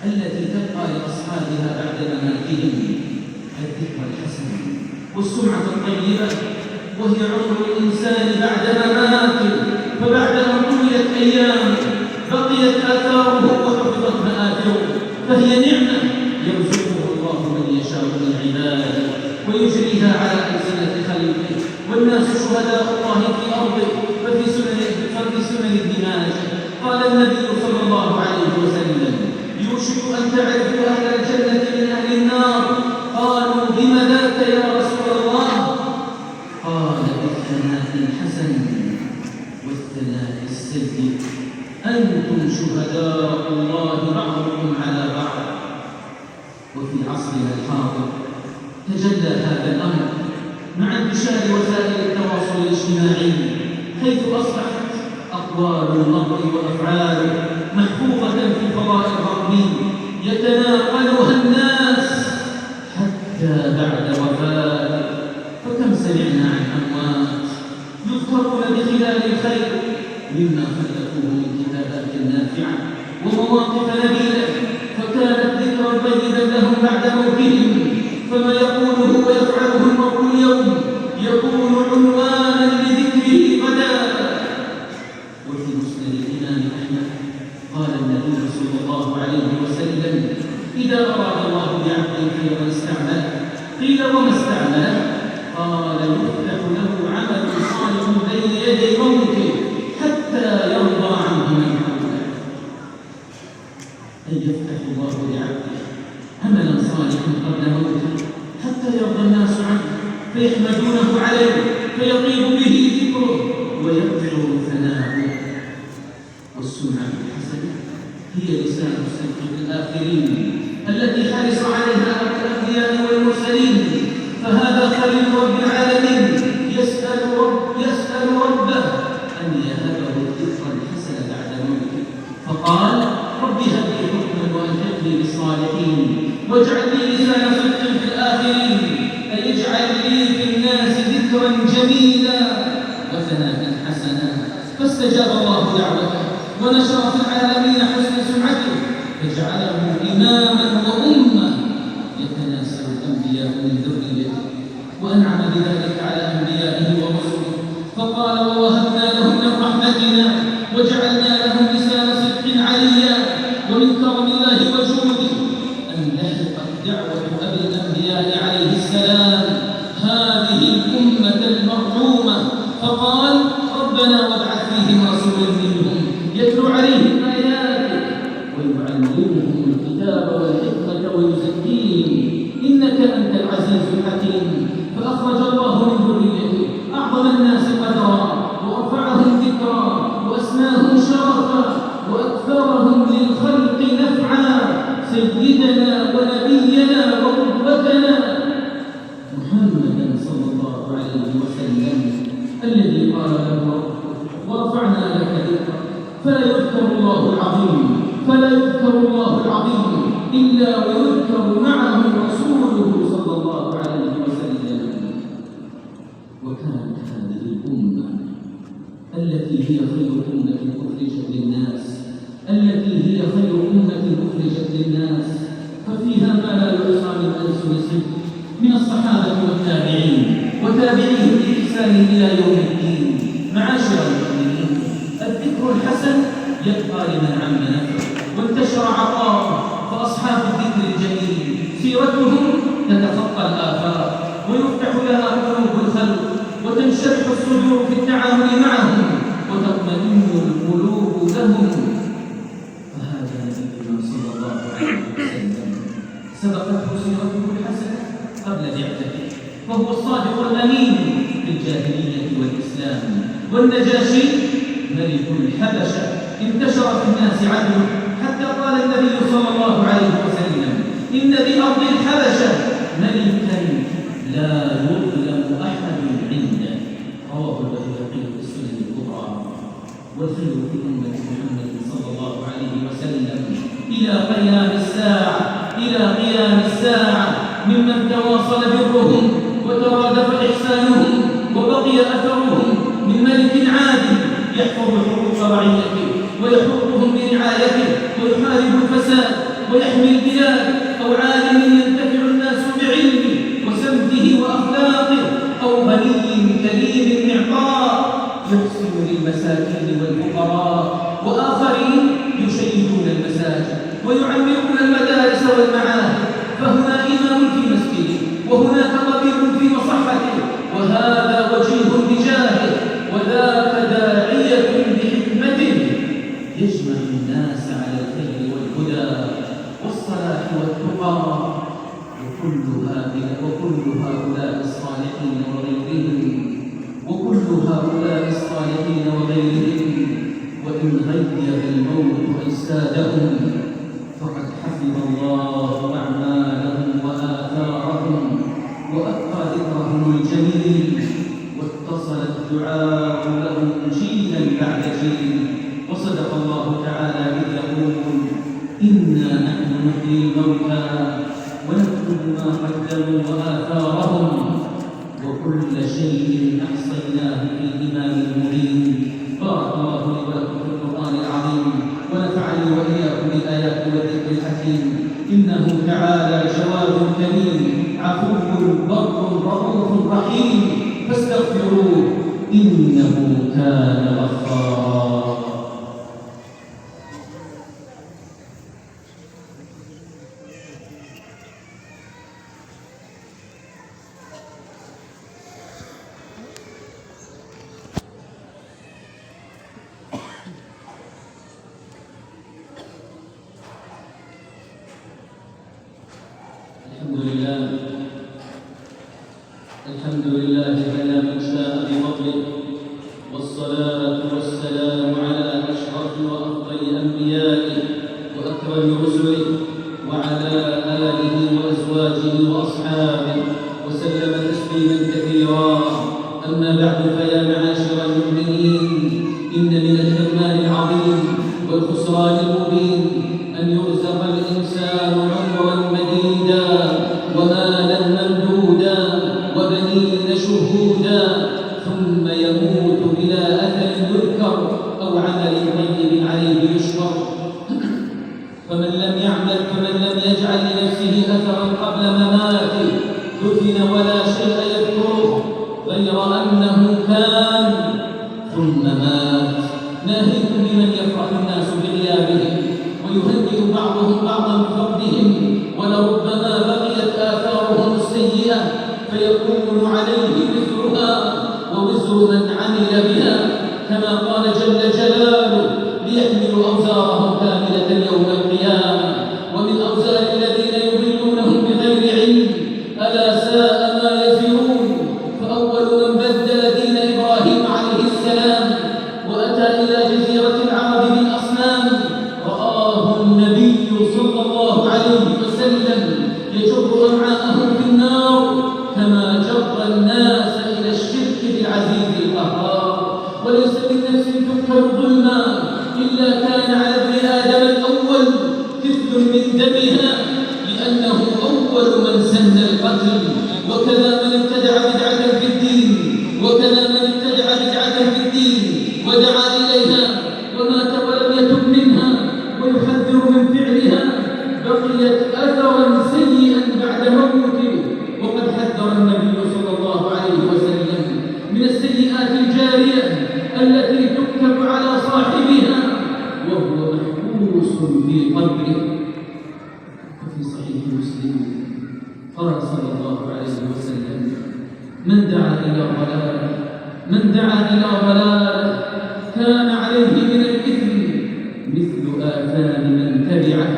التي تبقى لأصحابها بعد مماتهم، الذكر الحسن والسمعة الطيبة، وهي عمر الإنسان بعد مماته، فبعد أن طويت أيامه بقيت آثاره وحفظت مآثره، فهي نعمة يرزقه الله من يشاء من عباده ويجريها على ألسنة خلقه، والناس شهداء الله في أرضه. ففي سنن ابن ماجه قال النبي صلى الله عليه وسلم: يوشك أن تعرفوا أهل الجنة من أهل النار. قالوا: بم ذاك يا رسول الله؟ قال: بالثناء الحسن والثناء السيء، أنتم شهداء الله بعضكم على بعض. وفي عصرنا الحاضر تجلى هذا الأمر مع انتشار وسائل التواصل الاجتماعي، حيث أصبحت أقوال المرء وأفعاله محفوظة في الفضاء الرقمي يتناقلها الناس حتى بعد وفاته. فكم سمعنا عن أموات يذكرون بخلال الخير مما خلقوه من كتابات نافعة ومواقف نبيلة، فكانت ذكرا طيبا لهم بعد موتهم، فما يقوله ويفعله المرء اليوم يكون عنوانا لذكره غدا. وفي مسند الإمام أحمد قال النبي صلى الله عليه وسلم: إذا أراد الله بعبد خيرا استعمله. قيل: وما استعمله؟ قال: يفتح له عمل صالح بين يدي موته حتى يرضى عنه من حوله. أن يفتح الله لعبده عملا صالحا قبل موته حتى يرضى الناس عنه فيحمدونه عليه فيطيب به ذكره ويكثر ثناؤه. والسمعة الحسنة هي لسان الصدق الآخرين التي حرص عليها الأنبياء والمرسلين. فهذا خليل رب العالمين يسأل ربه أن يهبه الذكر الحسن بعد موته، فقال: رب هب لي حكما وألحقني بالصالحين واجعل لي لسان صدق في الآخرين، أي اجعل لي في الناس ذكرا جميلا وثناء حسنا. فاستجاب الله دعوته ونشر في العالمين حسن سمعته، فجعله إماما وأمة يتناسل الأنبياء من ذريته، وأنعم بذلك على أنبيائه ورسله، فقال: ووهبنا لهم من رحمتنا وجعلنا لهم لسان صدق عليا. ومن كرم الله وجوده أن لحقت دعوة أبي الأنبياء عليه السلام هذه الأمة المرحومة، فقال: ربنا وابعث فيهم رسولا منهم يتلو عليهم آياتك ويعلمهم الكتاب والحكمة ويزكيهم إنك أنت العزيز الحكيم. فأخرج الله من ذريته أعظم الناس قدرا وأرفعهم ذكرا وأسماهم شرفا وأكثرهم للخلق نفعا، سيدنا ونبينا وقدوتنا محمدا صلى الله عليه وسلم، الذي قال له ربه: ورفعنا لك ذكرك. فلا يذكر الله العظيم إلا ويذكر معه رسوله صلى الله عليه وسلم. وكانت هذه الأمة التي هي خير أمة أخرجت للناس ففيها ما لا يحصى من ألسن الصدق من الصحابة والتابعين وتابعيهم بإحسان إلى يوم الدين. معاشر المؤمنين، الذكر الحسن يبقى لمن عم نفعه وانتشر عطاؤه، فأصحاب الذكر الجميل سيرتهم تتخطى الآفاق ويفتح لها قلوب الخلق وتنشرح الصدور في التعامل معهم وتطمئن القلوب لهم. فهذا نبينا صلى الله عليه وسلم سبقته سيرته الحسنة قبل بعثته، فهو الصادق الأمين في الجاهلية والإسلام. والنجاشي ملك الحبشة انتشر في الناس عدله حتى قال النبي صلى الله عليه وسلم: إن بأرض الحبشة ملكا لا يظلم أحد عنده. رواه البيهقي في السنن الكبرى. والخير في أمة محمد صلى الله عليه وسلم إلى قيام الساعة ممن تواصل برهم وترادف إحسانهم وبقي أثرهم من ملك عادل يحفظ حقوق رعيته ويحوطهم برعايته ويحارب الفساد ويحمي البلاد، أو عالم ينتفع الناس بعلمه وسمته وأخلاقه، أو غني كريم معطاء يحسن للمساكين والفقراء، وآخرين يشيدون المساجد ويعمرون المدارس والمعاهد، فهنا إمام في مسجده وهناك طبيب في مصحته، وهذا وجيه بجاهه وذاك داعية بحكمته يجمع الناس على الخير والهدى والصلاح والتقى، وكل هؤلاء الصالحين وغيرهم وإن غيب الموت أجسادهم فقد حفظ الله أعمالهم وآثارهم وأبقى ذكرهم الجميل، واتصل الدعاء لهم جيلا بعد جيل. وصدق الله تعالى إذ يقول: إنا نحن نحيي الموتى ونكتب ما قدموا وآثارهم وكل شيء أحصيناه في إمام مبين. بارك الله لي ولكم في القرآن العظيم، ونفعني وإياكم بالآيات والذكر الحكيم. إنه تعالى جواد كريم عفو بر رؤوف رحيم، فاستغفروه إنه كان غفارا. الحمد لله على من شاء بفضله، والصلاة والسلام على أشرف وأفضل أنبيائه وأكرم رسله، وعلى آله وأزواجه وأصحابه وسلم تسليما كثيرا. أما بعد، فيا معاشر المؤمنين، إن من الحرمان العظيم والخسران المبين أن يرزق الإنسان عمرا مديدا ومالا ممدودا وبنين شهودا، ثم يموت بلا أثر يذكر أو عمل طيب عليه يشكر. فمن لم يجعل لنفسه أثرا قبل مماته دفن ولا شيء يذكره غير أنه كان ثم مات. ناهيك بمن يفرح الناس بغيابهم ويهنئ بعضهم بعضا بفقدهم، ولربما بقيت آثارهم السيئة فيكون عليه وزرها ووزر من عمل بها، كما قال جل جلاله: ليحملوا أوزارهم كاملة يوم القيامة ومن أوزار الذين يضلونهم بغير علم ألا ساء ما يزرون. فأول من بدل دين إبراهيم عليه السلام وأتى إلى جزيرة العرب بالأصنام رآه النبي صلى الله عليه وسلم يجر أمعاءهم في النار كما جر الناس إلى الشرك بالعزيز القهار. وليس من نفس تذكر ظلما إلا كان على ابن آدم الأول كفل من دمها، لأنه أول من سن القتل. وكذا من ابتدع بدعة في الدين ودعا إليها ومات ولم يتب منها ويحذر من فعلها بقيت أثرا سيئا بعد موته. وقد حذر النبي صلى الله عليه وسلم من السيئات الجارية التي تكتب على صاحبها وهو محبوس في قبره. وفي صحيح مسلم قال صلى الله عليه وسلم: من دعا إلى ضلال كان عليه من الإثم مثل آثام من تبعه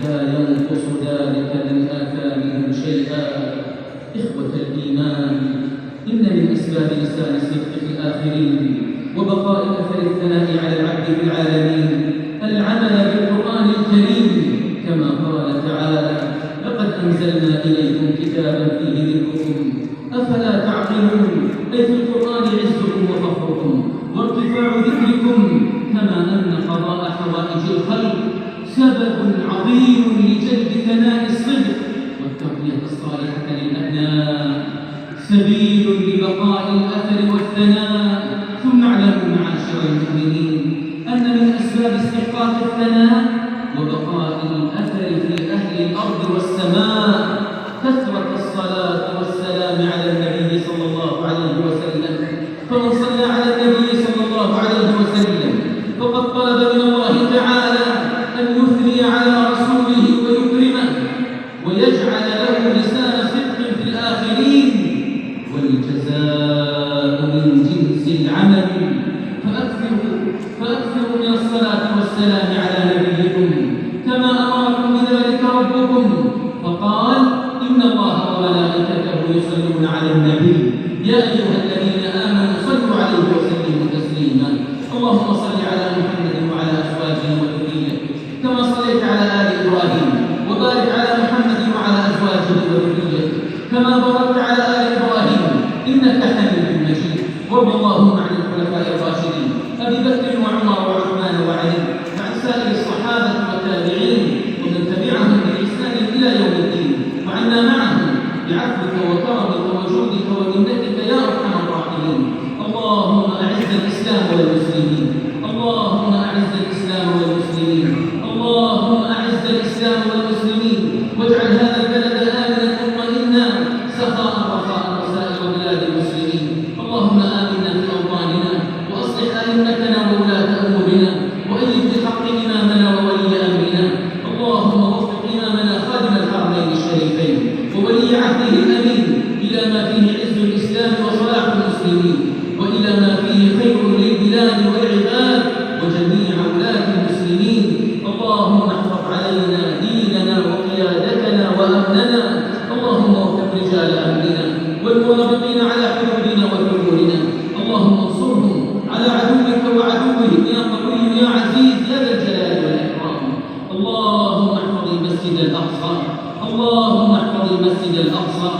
لا ينقص ذلك من آثامهم شيئا. إخوة الإيمان، إن من أسباب لسان الصدق في الآخرين وبقاء أثر الثناء على العبد في العالمين العمل بالقرآن الكريم، كما قال تعالى: لقد أنزلنا إليكم كتابا فيه ذكركم أفلا تعقلون. أي في القرآن عزكم وفخركم وارتفاع ذكركم، كما أن قضاء حوائج الخلق سبب عظيم لجلب ثناء الصدق، والتربية الصالحة للأبناء سبيل لبقاء الأثر والثناء. ثم اعلموا معاشر المؤمنين أن من أسباب استحقاق الثناء وبقاء الأثر الأرض والسماء كثرة الصلاة والسلام على النبي صلى الله عليه وسلم. فمن صلى على النبي صلى الله عليه وسلم فقد طلب من الله تعالى أن يثني على رسوله ويكرمه ويجعل له لسان صدق في الآخرين، والجزاء من جنس العمل. فأكثروا من الصلاة والسلام على نبيكم كما أمركم بذلك ربكم، فقال: إن الله وملائكته يصلون على النبي يا أيها الذين آمنوا صلوا عليه وسلموا تسليما. اللهم صل على محمد وعلى أزواجه وذريته كما صليت على آل إبراهيم، وبارك على محمد وعلى أزواجه وذريته كما باركت على آل إبراهيم إنك حميد مجيد. وارض اللهم عن الخلفاء الراشدين أبي بكر وعمر وعثمان وعلي وعن سائر الصحابة والتابعين ومن تبعهم بإحسان إلى يوم الدين، وعنا معهم بعفوك وكرمك وجودك ومنتك يا أرحم الراحمين. اللهم أعز الإسلام والمسلمين، اللهم أعز الإسلام والمسلمين، اللهم أعز الإسلام والمسلمين، واجعل هذا البلد آمنا مطمئنا سخاء رخاء وسائر بلاد المسلمين. اللهم آمنا في أوطاننا وأصلح أئمتنا وولاة أمورنا وأيد بحق إمامنا وولي أمرنا. اللهم وفق إمامنا خادم الحرمين الشريفين وولي عهده الأمين إلى ما فيه عز الإسلام وصلاح المسلمين، وإلى ما فيه خير للبلاد والعباد وجميع ولاة المسلمين. اللهم احفظ علينا ديننا وقيادتنا وأمننا. اللهم وفق رجال أمرنا والمرابطين على حدودنا وثغورنا. اللهم انصرهم على عدوك وعدوهم يا قوي يا عزيز يا ذا الجلال والإكرام. اللهم احفظ المسجد الأقصى، اللهم احفظ المسجد الأقصى،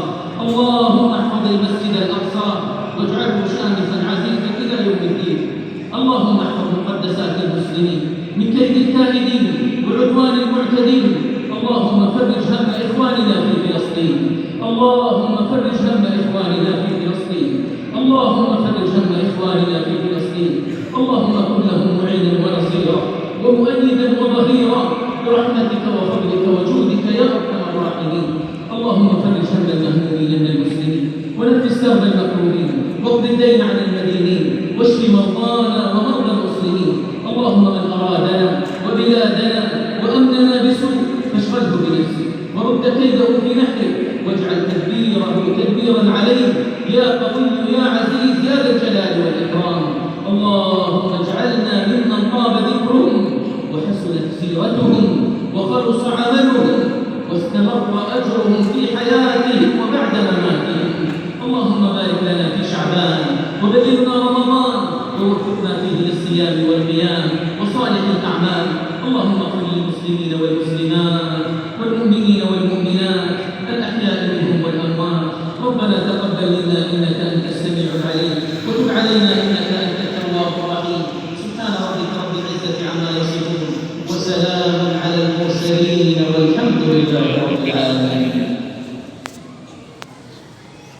اللهم احفظ المسجد الأقصى واجعله شامخا عزيزا إلى يوم الدين. اللهم احفظ مقدسات المسلمين من كيد الكائدين وعدوان المعتدين. اللهم فرج هم إخواننا في فلسطين، اللهم فرج هم إخواننا في فلسطين، اللهم فرج هم إخواننا في فلسطين. اللهم كن لهم معينا ونصيرا ومؤيدا وظهيرا برحمتك وفضلك وجودك يا أرحم الراحمين. اللهم فرج هم المهمومين من المسلمين ونفس كرب المكروبين واقض الدين عن المدينين واشف مرضانا ومرضى المسلمين. اللهم من أرادنا وبلادنا وأمننا بسوء فاشغله بنفسه ورد كيده في نحره واجعل تدبيره تدبيرا عليه يا قوي يا عزيز يا ذا الجلال والإكرام. اللهم اجعلنا ممن طاب ذكرهم وحسنت سيرتهم وخلص عملهم واستمر أجرهم في حياتهم وبعد مماتهم. اللهم بارك لنا في شعبان وبلغنا رمضان ووفقنا فيه للصيام والقيام وصالح الأعمال. اللهم اغفر للمسلمين والمسلمات والمؤمنين والمؤمنات الأحياء منهم والأموات. ربنا تقبل منا إنك أنت السميع العليم وتب علينا إنك أنت التواب الرحيم. سبحان ربك رب العزة عما يصفون وسلام على المرسلين والحمد لله رب العالمين.